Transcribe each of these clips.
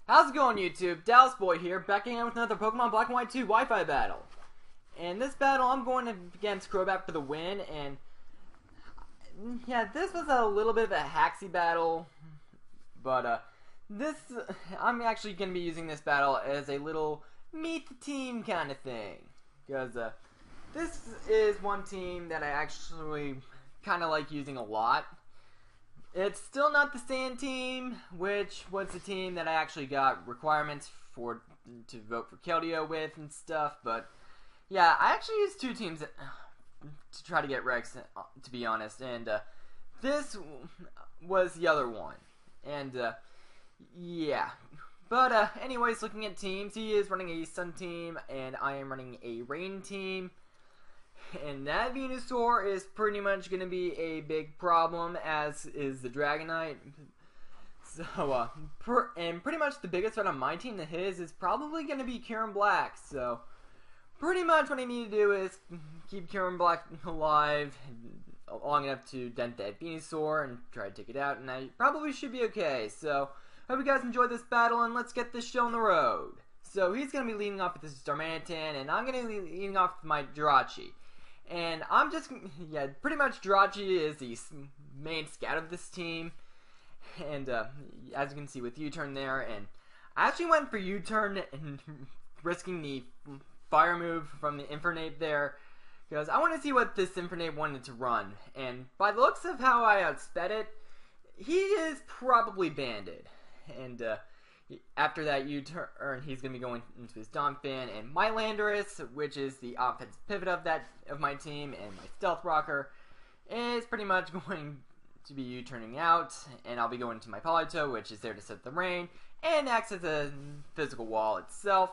How's it going, YouTube? Dallasboi here, back again with another Pokemon Black and White 2 Wi-Fi battle. And this battle, I'm going against Crobat for the win, and yeah, this was a little bit of a hacksy battle, but I'm actually going to be using this battle as a little meet the team kind of thing, because this is one team that I actually kind of like using a lot. It's still not the Sand team, which was the team that I actually got requirements for to vote for Keldeo with and stuff, but yeah, I actually used two teams to try to get Rex, to be honest, and this was the other one, and yeah. But anyways, looking at teams, he is running a Sun team, and I am running a Rain team. And that Venusaur is pretty much going to be a big problem, as is the Dragonite. So, and pretty much the biggest threat on my team to his is probably going to be Kyurem-B. So, pretty much what I need to do is keep Kyurem-B alive long enough to dent that Venusaur and try to take it out, and I probably should be okay. So, hope you guys enjoyed this battle, and let's get this show on the road. So, he's going to be leading off with this Darmanitan, and I'm going to be leading off with my Jirachi. And I'm just, yeah, pretty much Jirachi is the main scout of this team. And as you can see with U-turn there, and I actually went for U-turn and risking the fire move from the Infernape there, because I want to see what this Infernape wanted to run. And by the looks of how I outsped it, he is probably banded. And after that U-turn, he's going to be going into his Donphan, and my Landorus, which is the offensive pivot of my team, and my Stealth Rocker, is pretty much going to be U-turning out, and I'll be going to my Polito, which is there to set the rain, and acts as a physical wall itself,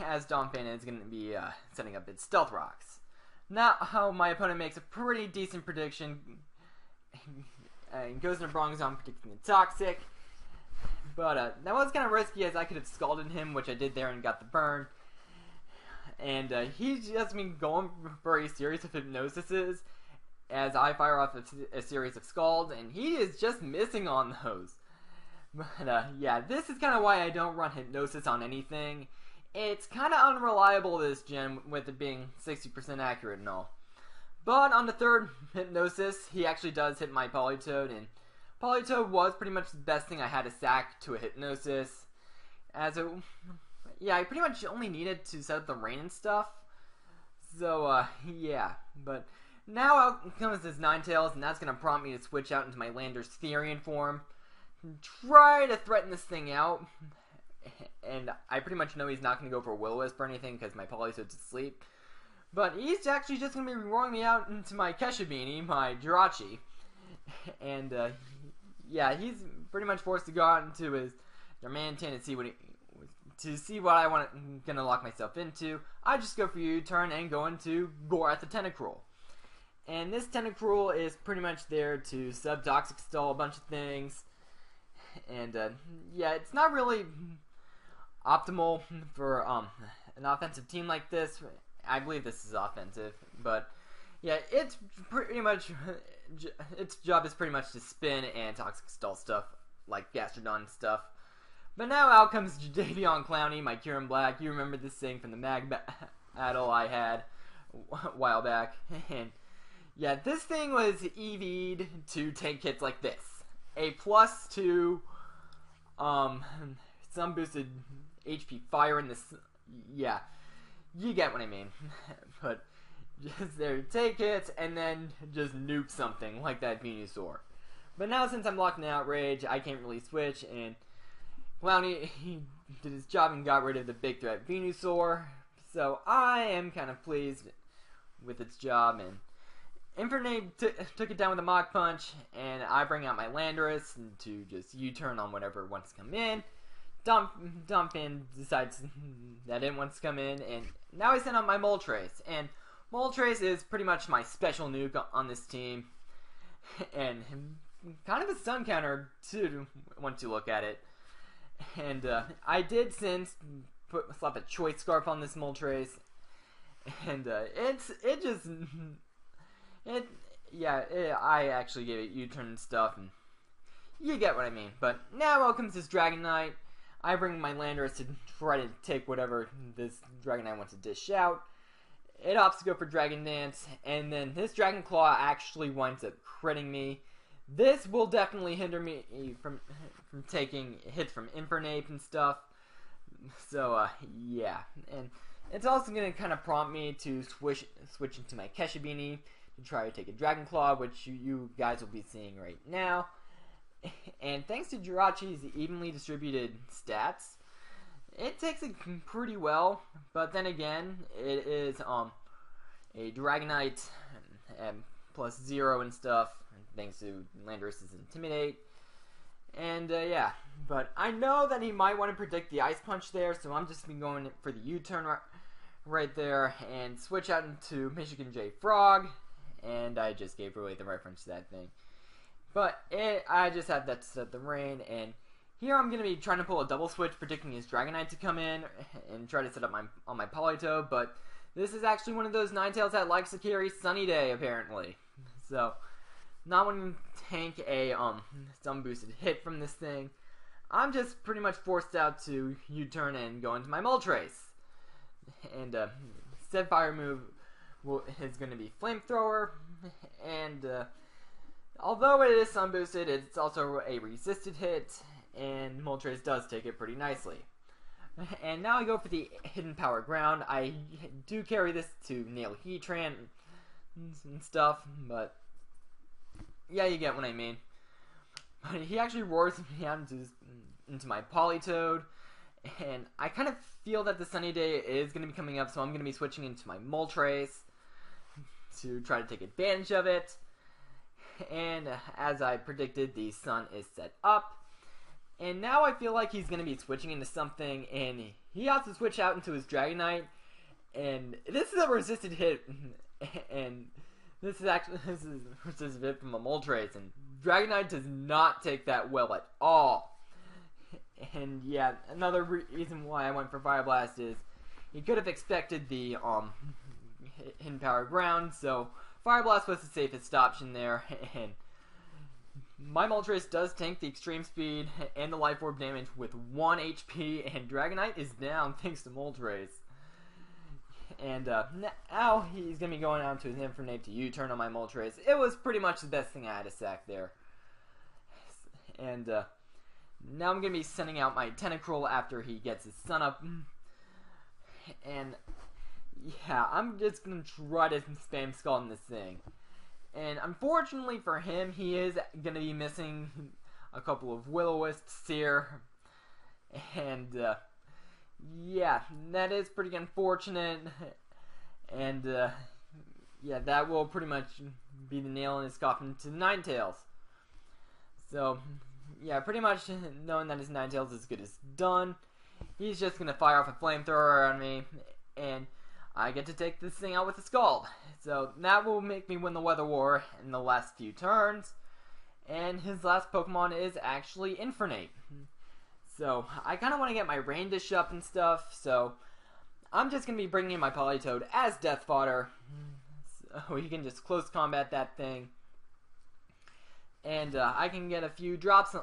as Donphan is going to be setting up its Stealth Rocks. Now, how my opponent makes a pretty decent prediction, and goes into Bronzong predicting the Toxic. But that was kind of risky, as I could have scalded him, which I did there and got the burn. And he's just been going for a series of hypnosises as I fire off a series of scalds, and he is just missing on those. But yeah, this is kind of why I don't run hypnosis on anything. It's kind of unreliable this gen, with it being 60% accurate and all. But on the third hypnosis, he actually does hit my Politoed, and Politoed was pretty much the best thing I had to sack to a hypnosis, as it, yeah, I pretty much only needed to set up the rain and stuff. So yeah, but now out comes this Ninetales, and that's gonna prompt me to switch out into my Landorus Therian form, try to threaten this thing out. And I pretty much know he's not gonna go for a Will-O-Wisp or anything because my Politoed's asleep. But he's actually just gonna be roaring me out into my Keshabini, my Jirachi, and yeah, he's pretty much forced to go out into his Darmanitan to see what I gonna lock myself into. I just go for U-turn and go into Gorath the Tentacruel. And this Tentacruel is pretty much there to sub-toxic stall a bunch of things. And yeah, it's not really optimal for an offensive team like this. I believe this is offensive, but yeah, it's pretty much, its job is pretty much to spin and toxic stall stuff, like Gastrodon stuff. But now out comes Jadavion Clowney, my Kyurem-B. You remember this thing from the mag battle I had a while back. And yeah, this thing was EV'd to take hits like this. A +2, some boosted HP fire in this, yeah, you get what I mean. But just there to take hits and then just nuke something like that Venusaur. But now since I'm locked in Outrage, I can't really switch, and Clowney, he did his job and got rid of the big threat Venusaur. So I am kind of pleased with its job, and Infernape took it down with a Mach Punch, and I bring out my Landorus to just U-turn on whatever wants to come in. Donphan decides that it wants to come in, and now I send out my Moltres, and Moltres is pretty much my special nuke on this team, and kind of a stun counter too, once you look at it. And I did since slap a Choice Scarf on this Moltres, and I actually gave it U-turn and stuff, and you get what I mean. But now out comes this Dragonite. I bring my Landorus to try to take whatever this Dragonite wants to dish out. It opts to go for Dragon Dance, and then this Dragon Claw actually winds up critting me. This will definitely hinder me from taking hits from Infernape and stuff. So, yeah. And it's also going to kind of prompt me to switch into my Keshabini to try to take a Dragon Claw, which you guys will be seeing right now. And thanks to Jirachi's evenly distributed stats, it takes it pretty well. But then again, it is a Dragonite and plus 0 and stuff, thanks to Landorus' Intimidate. And yeah, but I know that he might want to predict the Ice Punch there, so I'm just going for the U-turn right there and switch out into Michigan J Frog. And I just gave away the reference to that thing. But I just have that to set the rain, and here I'm going to be trying to pull a double switch, predicting his Dragonite to come in and try to set up on my Politoed, but this is actually one of those Ninetales that likes to carry Sunny Day, apparently. So, not wanting to tank a stun boosted hit from this thing, I'm just pretty much forced out to U-turn and go into my Moltres. And said fire move is going to be Flamethrower, and although it is sun boosted, it's also a resisted hit, and Moltres does take it pretty nicely. And now I go for the Hidden Power Ground. I do carry this to nail Heatran and stuff, but yeah, you get what I mean. But he actually roars me out into my Politoed, and I kind of feel that the Sunny Day is going to be coming up, so I'm going to be switching into my Moltres to try to take advantage of it. And as I predicted, the sun is set up. And now I feel like he's going to be switching into something, and he has to switch out into his Dragonite. And this is a resisted hit, and this is resisted hit from a Moltres, and Dragonite does not take that well at all. And yeah, another reason why I went for Fire Blast is he could have expected the Hidden Power Ground, so Fire Blast was the safest option there, and my Moltres does tank the extreme speed and the life orb damage with 1 HP, and Dragonite is down thanks to Moltres. And now he's going to be going out to his Infernape to U-turn on my Moltres. It was pretty much the best thing I had to sack there. And now I'm going to be sending out my Tentacruel after he gets his sun up. And yeah, I'm just going to try to spam Scald in this thing. And unfortunately for him, he is going to be missing a couple of Will-O-Wisps here. And yeah, that is pretty unfortunate. And yeah, that will pretty much be the nail in his coffin to Ninetales. So yeah, pretty much knowing that his Ninetales is good as done, he's just going to fire off a Flamethrower on me, and I get to take this thing out with a Scald. So that will make me win the Weather War in the last few turns. And his last Pokemon is actually Infernape. So I kind of want to get my Rain Dish up and stuff. So I'm just going to be bringing in my Politoed as Death Fodder. So he can just close combat that thing. And I can get a few drops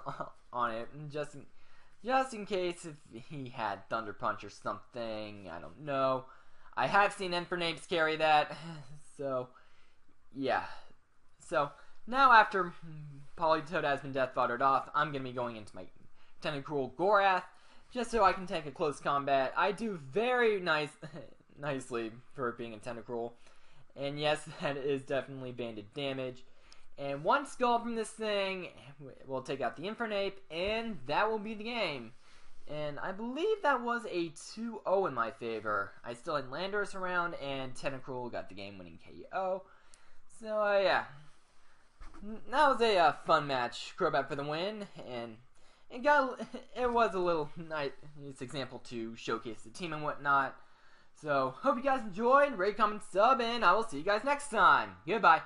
on it. Just in case if he had Thunder Punch or something. I don't know. I have seen Infernapes carry that, so yeah. So now after Politoed has been Death Foddered off, I'm going to be going into my Tentacruel Gorath, just so I can take a close combat. I do very nicely for being a Tentacruel, and yes, that is definitely banded damage. And one Scald from this thing will take out the Infernape, and that will be the game. And I believe that was a 2-0 in my favor. I still had Landorus around, and Tentacruel got the game-winning KO. So, yeah. That was a fun match. Crobat for the win, and it was a little nice example to showcase the team and whatnot. So, hope you guys enjoyed. Rate, comment, sub, and I will see you guys next time. Goodbye.